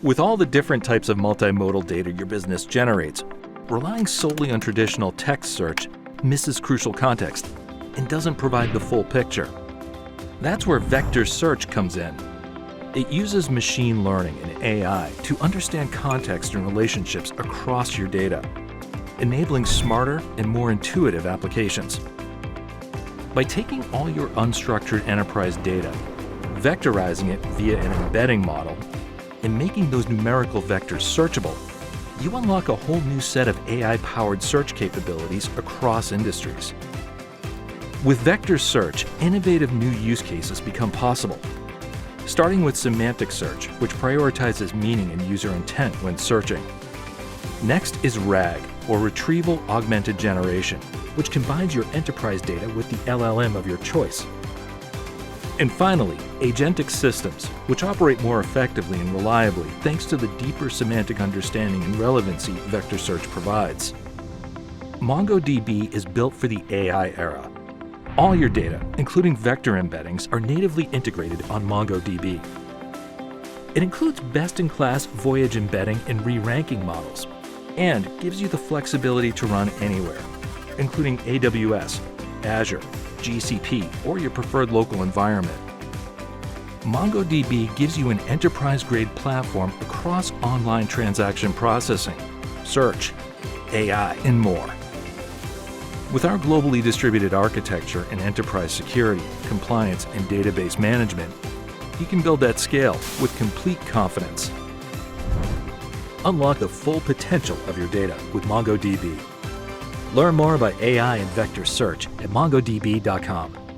With all the different types of multimodal data your business generates, relying solely on traditional text search misses crucial context and doesn't provide the full picture. That's where Vector Search comes in. It uses machine learning and AI to understand context and relationships across your data, enabling smarter and more intuitive applications. By taking all your unstructured enterprise data, vectorizing it via an embedding model, and making those numerical vectors searchable, you unlock a whole new set of AI-powered search capabilities across industries. With Vector Search, innovative new use cases become possible. Starting with semantic search, which prioritizes meaning and user intent when searching. Next is RAG, or Retrieval Augmented Generation, which combines your enterprise data with the LLM of your choice. And finally, Agentic systems, which operate more effectively and reliably thanks to the deeper semantic understanding and relevancy Vector Search provides. MongoDB is built for the AI era. All your data, including vector embeddings, are natively integrated on MongoDB. It includes best-in-class Voyage embedding and re-ranking models, and gives you the flexibility to run anywhere, including AWS, Azure, GCP, or your preferred local environment. MongoDB gives you an enterprise-grade platform across online transaction processing, search, AI, and more. With our globally distributed architecture and enterprise security, compliance, and database management, you can build at scale with complete confidence. Unlock the full potential of your data with MongoDB. Learn more about AI and Vector Search at mongodb.com.